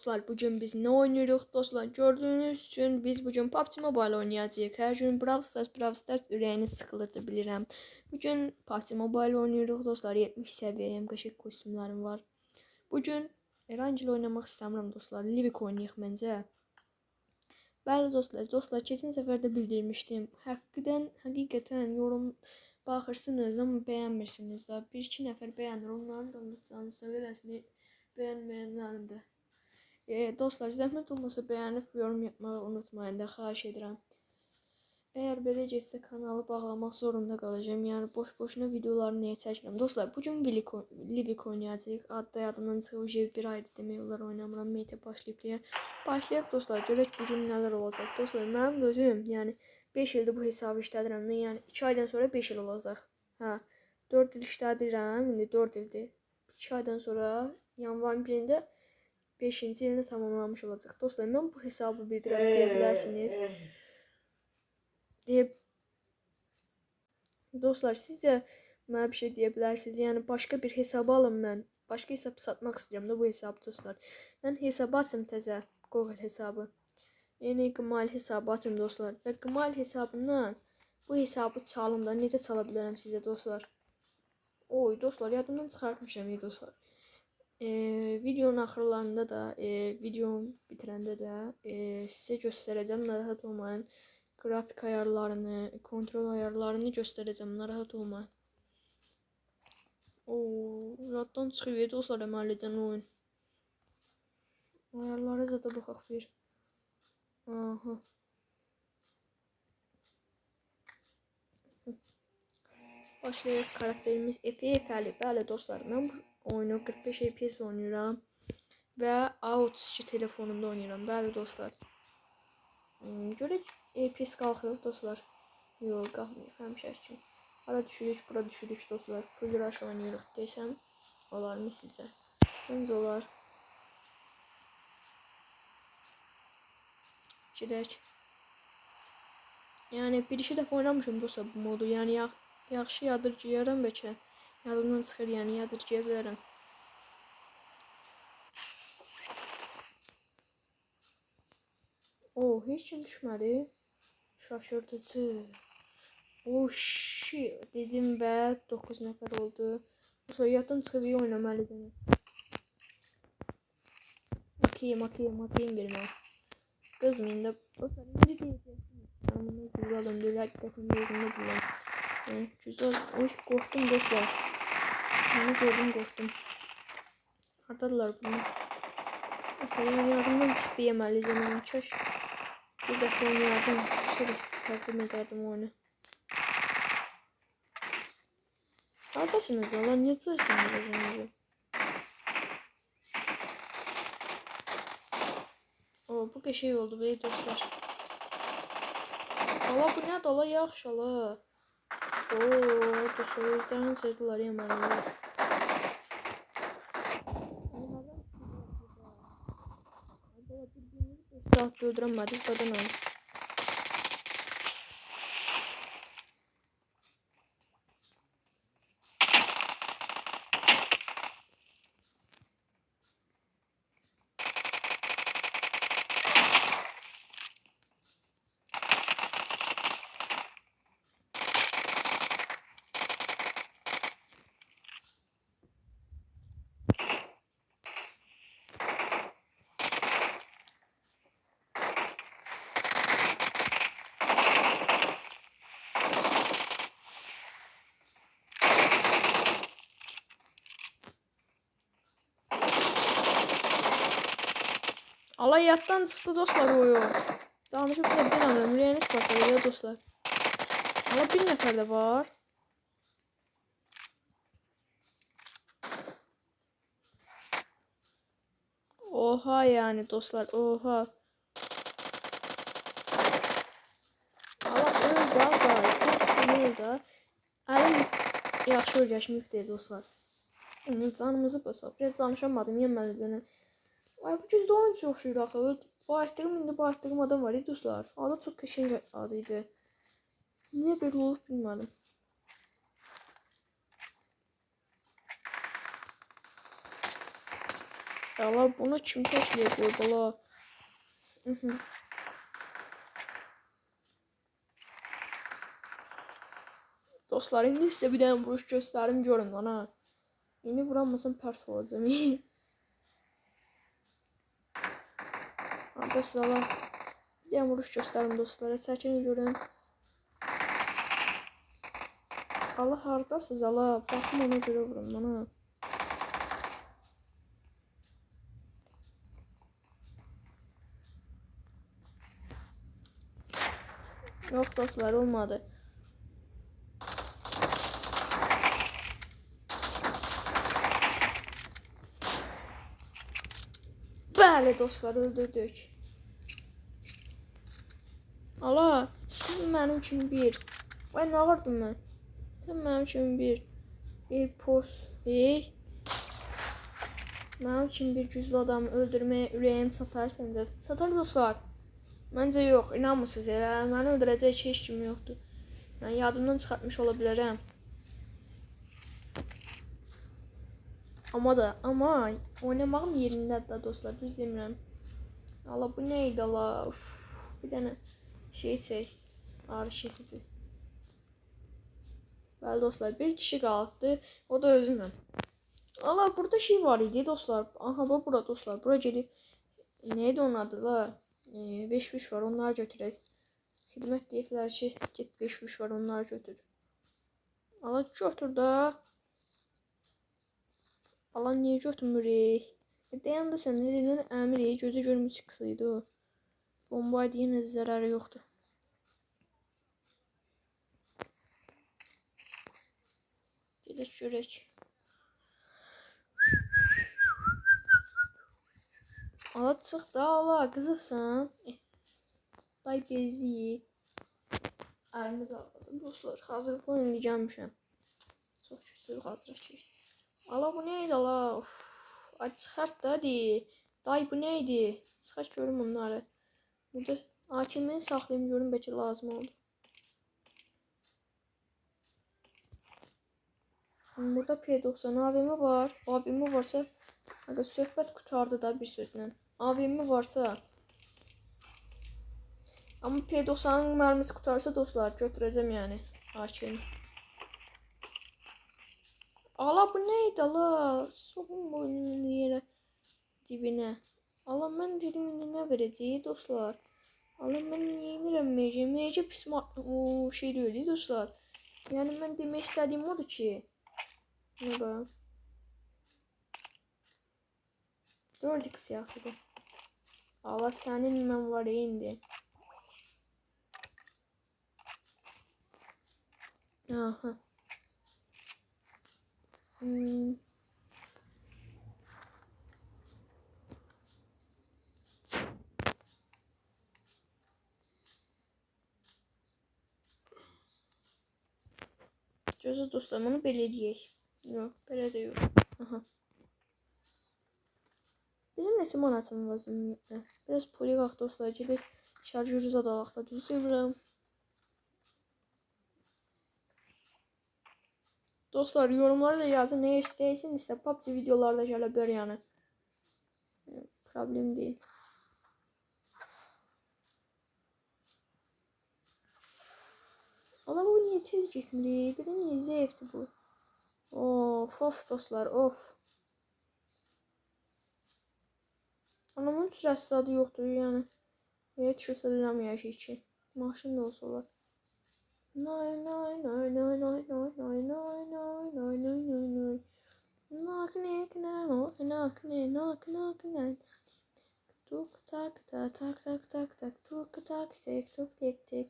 dostlar, bugün biz ne oynuyoruz dostlar? Gördüğünüz için biz bugün PUBG Mobile oynayacağıq. Her gün Brawl Stars ürəyini sıkılırdı bilirəm. Bugün PUBG Mobile oynuyoruz dostlar. 70 səviyyəyəm, qəşəng kostümlərim var. Bugün Erangel oynamaq istəmirəm dostlar. Livik oynayıq məncə. Bəli dostlar, keçən səfər də bildirmişdim. Həqiqətən yorum baxırsınız amma bəyənmirsiniz də. 1-2 nəfər bəyənir, onların da canınıza qədəsini beğenmeyenlerin de. Dostlar, zəhmət olmasa bəyənib yorum yapmağı unutmayın da, xahiş edirəm. Eğer belə getsə kanalı bağlamaq zorunda qalacağım. Yəni boş-boşuna videolarını niyə çəkirəm? Dostlar, bugün Livik oynayacağıq. Adda yadımdan çıxıb bir aydır demək olar oynamıram. Meytə başlayıb deyə. Başlayaq dostlar, görək bugün nələr olacaq. Dostlar, mənim özüm, yəni 5 ildir bu hesabı işlədirəm. Yəni 2 aydan sonra 5 il olacaq. Hə, 4 il işlədirəm, indi 4 ildir. 2 aydan sonra yanvarın 1-də 5-ci ilini tamamlamış olacaq. Dostlar, mən bu hesabı bildirəm deyə bilərsiniz. Dostlar, sizcə mənə bir şey deyə bilərsiniz? Yəni başqa bir hesabı alım mən. Başqa hesab satmaq istəyirəm də bu hesabı dostlar. Mən hesabı açım təzə, Google hesabı. Yeni Gmail hesabı açım dostlar. Və Gmail hesabından bu hesabı çalım da necə çala bilərəm sizə dostlar? Oy dostlar, yadımdan çıxartmışam dostlar. Videonun axırlarında da, videomu bitirəndə də sizə göstərəcəm, narahat olmayın. Grafik ayarlarını, kontrol ayarlarını göstərəcəm, narahat olmayın. Yaddan çıxıyor dostlar, əməllicən oyun. Ayarlara zada baxaq bir. Aha. Başlayaq, karakterimiz Efe'li. Bəli dostlar, mən bu oyunu 45 FPS oynayıram və A32 telefonunda oynayıram. Bəli dostlar. Görək FPS qalxır dostlar. Yox, qalxmır. Həmişəki kimi. Hara düşürük, bura düşürük dostlar. Full rush oynayırıq desəm, olar mı sizcə? Məncə olar. Gedək. Yəni bir-iki dəfə oynamışım dostlar bu modu. Yəni yaxşı yadırgayaram bəlkə. Yadımdan çıxır, yəni yadırgaya bilərəm. Heç kim düşmədi. Şaşırtıcı. Shit. Dedim və 9 nəfər oldu. Sonra yaddan çıxıb oynamalıydım. Atayım birine. Kızmayın da. İnci diyeceksiniz. Ben bunu güzel döndürür. Hakikaten gözümde bulan. Güzel. Korktum dostlar. Bunu gördüm korktum. Hardadılar bunu. Mesela yardımdan çıktı yemeliydim. Kaş. Bir defa oynayardım. Şöyle takdim ederdim oyunu. Hardasınız ya lan? Niye tırsınız özünüzü? Bu da şey oldu be dostlar. Allah bu ne dala yaxşı ala. Dostlar özlərini sırdılar yeməli. Saat öldürəmədiz qadan alın. Allah yattan çıxdı dostlar oyun. Danışıb bilmirəm, ömrəyiniz partlayır dostlar. Allah bir nəfər də var. Oha yani dostlar, oha. Allah öldü aga, öldü. Əlim yaxşı öyrəşməkdir dostlar. Canımızı basaq, biraz danışamadım yeməlicənə. Ay bu güzdə oyuncu oxşuyur axı. Bağışdığım adam var ya dostlar. Adı çok qəşəng adıydı. Niye böyle olub bilmədim. Allah bunu kim təşkil ediyor bala? Dostlar, indi sizə bir dənə vuruş göstərim görün lan ha. İndi vuranmasam pərt olacağım. Arkadaşlar bir dənə vuruş göstərim dostlara. Çəkini görün. Allah hardasınız Allah. Baxım ona görə vurum lan ha. Yox dostlar, olmadı. Bəli dostlar, öldürdük. Allah, sən mənim kimi bir. Vay, nə vardım mən? Sən mənim kimi bir. Mənim kimi bir güclü adamı öldürməyə ürəyini satarsan da. Satar dostlar. Məncə yox, inanmırsınız elə. Məni öldürəcək heç kim yoxdur. Yəni yadımdan çıxartmış ola bilərəm. Amma oynamağım yerindədir da dostlar, düz demirəm. Allah, bu nə idi Allah? Bir dənə şey çək. Ağrı kesici. Bəli dostlar, bir kişi qalıbdı. O da özüməm. Allah, burada şey var idi dostlar. Aha, bura dostlar. Bura gedib. Neydi onun adı da? 5 var, onları götürək. Xidmət deyirlər ki, get 5 var, onları götür. Allah, götür da. Allah, niyə götürmürük? Dayandı sən, nə dedin? Əmir, gözü görmüş çıxsaydı o. Bombaydı, yenə zərəri yoxdur. Gedək görək. Allah, çıx da, Allah, qızıqsan. Day bezdiyi. Əlimiz ağladı dostlar. Hazırlıqla indi gəlmişəm. Çox küsür hazır ki. Allah, bu neydi Allah? Ay, çıxart da hadi. Day, bu neydi? Çıxart görüm onları. Burada hakimini saxlayayım görüm, bəlkə lazım oldu. Burada P90 AVM var. AVM varsa, söhbət qutardı da bir sözlə. AVM varsa. Amma P90'ın mərmisi qutarsa dostlar, götürəcəm yəni. Hakim. Allah, bu neydi Allah? Soğun boynunun yerə dibinə. Allah, mən dedim indi nə verəcək dostlar? Allah, mən niyə inirəm məcə? Məcə pis şey deyil dostlar. Yəni mən demək istədiyim odur ki. Ne bu? 4x yaxşıdır. Allah, sənin mən var indi. Aha. Gözü dostlar, bunu belə eləyək. Yox, belə də yox. Aha. Bizim neçə manatım var ümumiyyətlə? Biraz pul yığaq dostlar, gedib şarjörü zadalaq da, düz demirəm. Dostlar, yorumlara da yazın, nə istəyirsinizsə, PUBG videolarda gələ bilər yəni. Problem deyil. Allah, bu niyə tez getmir? Bir də niyə zəifdir bu? Of dostlar, of. Anamın sürəsi adı yoxdur yəni. Niyə çıxırsa dinləməyəcək ki? Maşın da olsa olar. Nay nay nay nay nay nay nay nay nay nay nay nay nay. Nak nek nak nak ne nak nak ne. Tuk tak tak tak tak tak tak tuk tak tek tuk tek tek.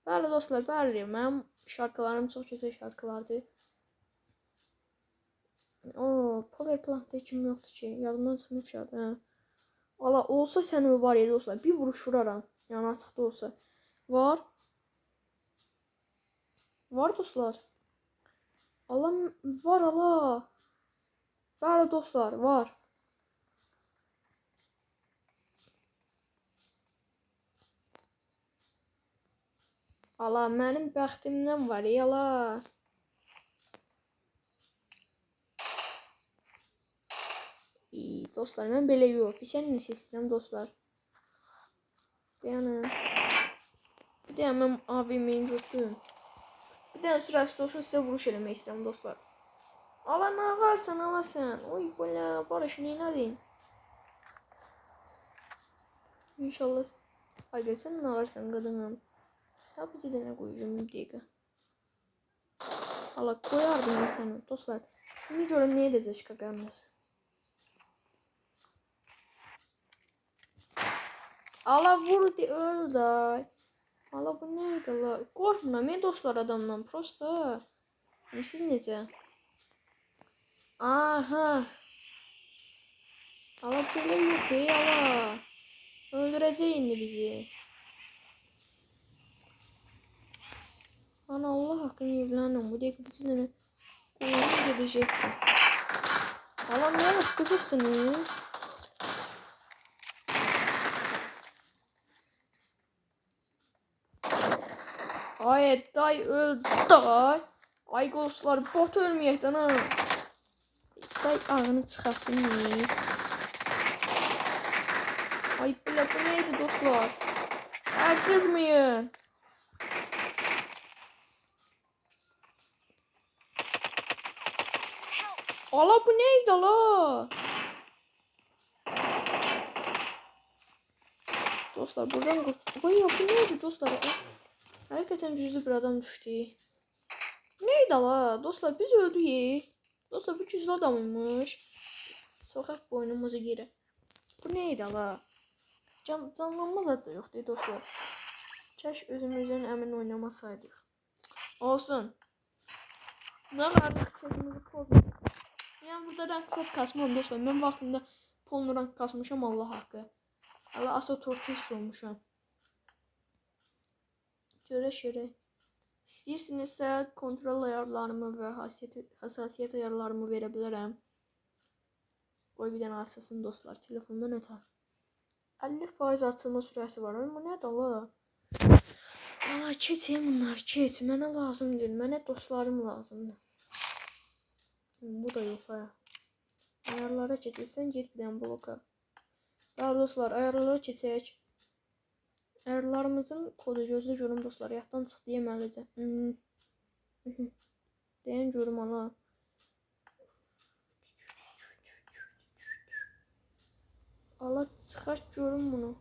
Bəli dostlar, bəli. Mənim şarkılarım çox gözəl şarkılardır. Power Plant'da kim yoxdur ki? Yadımdan çıxmış ya. Valla olsa sən var ya dostlar. Bir vuruş vuraram. Yəni açıqda olsa. Var. Var dostlar. Allah var Allah. Bəli dostlar, var. Allah, mənim bəxtimdən var ya Allah. dostlar. Mən belə yox. Bir sən necə istəyirəm dostlar. Dayanın. Bir də mən AVM-yi götürüm. Bir dənə sürəsiz olsun sizə vuruş eləmək istəyirəm dostlar. Ala nə varsan alasan. Oy belə Barış neynədin? İnşallah. Haydi sən nə varsan qadınım. Sadəcə dənə qoyacağım bir dəqiqə. Allah koyardım ben seni dostlar. Bunu görə nə edəcək qaqamız? Allah vur de öl da. Allah bu neydi la? Qorxmuram mən dostlar adamdan prosta. Siz necə? Aha. Allah belə yox ey Allah. Öldürəcək indi bizi. Ana Allah hakkını yevlanem. Bu dəqiqə bizimlə oyun gedəcəkdi. Allah ne yapıp kızırsınız? Hayır day öl day. Ay dostlar bot ölməyəkdən ha. Day ağını çıxartdım ne? Ay belə bu neydi dostlar? Ay kızmayın. Allah bu neydi la? Dostlar buradan bu neydi dostlar? Hakikaten cüzlü bir adam düştü. Neydi la? Dostlar biz öldük. Dostlar bu cüzlü adamıymış. Sokak boynumuza geri. Bu neydi la? Canlanmaz adı yoktu dostlar. Çeş özümüzden emin oynamasaydık. Olsun. Ne var? Çekimizi pozmadık. Yani burada rank set kasmam dostlar. Ben vaxtında polnu rank kasmışam Allah haqqı. Allah aso tortist olmuşam. Görək. İstəyirsinizsə kontrol ayarlarımı və hassasiyet ayarlarımı verə bilərəm. Qoy bir dənə açsın dostlar. Telefondan ötər. 50% açılma sürəsi var. Bu nədir la? Allah keçin bunlar keç. Mənə lazım deyil. Mənə dostlarım lazımdır. Bu da yox ha. Ayarlara keçirsən get bir dənə bloka. Daha dostlar ayarlara keçək. Ayarlarımızın kodu gözlü görüm dostlar. Yaddan çıxdı yeməlicə. Deyən görüm ana. Allah çıxart görüm bunu.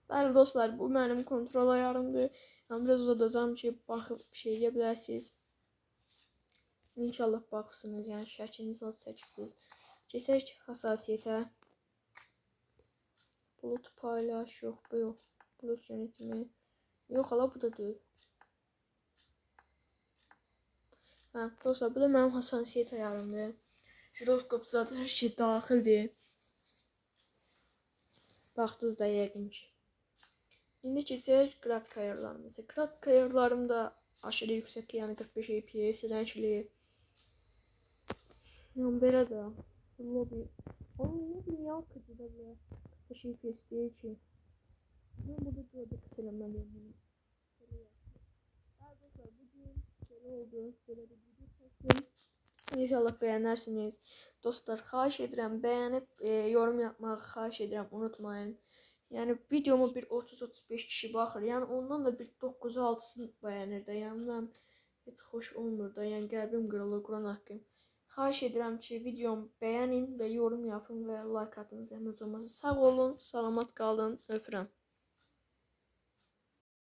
Bəli dostlar bu mənim kontrol ayarımdır. Mən biraz uzadacağım ki baxıb şey edə bilərsiniz. İnşallah baxırsınız yəni şəklinizi az çəkirsiniz. Keçək hassasiyetə. Bulut paylaş yok bu yok. Bulut yönetimi. Yok hala bu da değil. Ha dostlar bu da benim hassasiyet ayarımdır. Jiroskop zaten her şey daxildir. Baxdınız da yəqin ki. İndi keçək qrafik ayarlarımıza. Qrafik ayarlarım da aşırı yüksək yəni 45 fps rəngli. Yəni belə də. Lobby. Onun dünya kötü də belə. Şey değil ki. Ben burada gördük söylemeliyim bunu. Arkadaşlar bugün böyle oldu. Böyle bir video çektim. İnşallah beğenirsiniz. Dostlar xahiş edirəm beğenip yorum yapmağı xahiş edirəm unutmayın. Yani videomu bir 30-35 kişi baxır. Yani ondan da bir 9-6'sını beğenir də. Yəni mən heç xoş olmur da. Yəni qəlbim qırılır Quran haqqı. Xahiş edirəm ki videomu beğenin ve yorum yapın ve like atın zəhmət olmasa. Sağ olun, salamat qalın, öpürəm.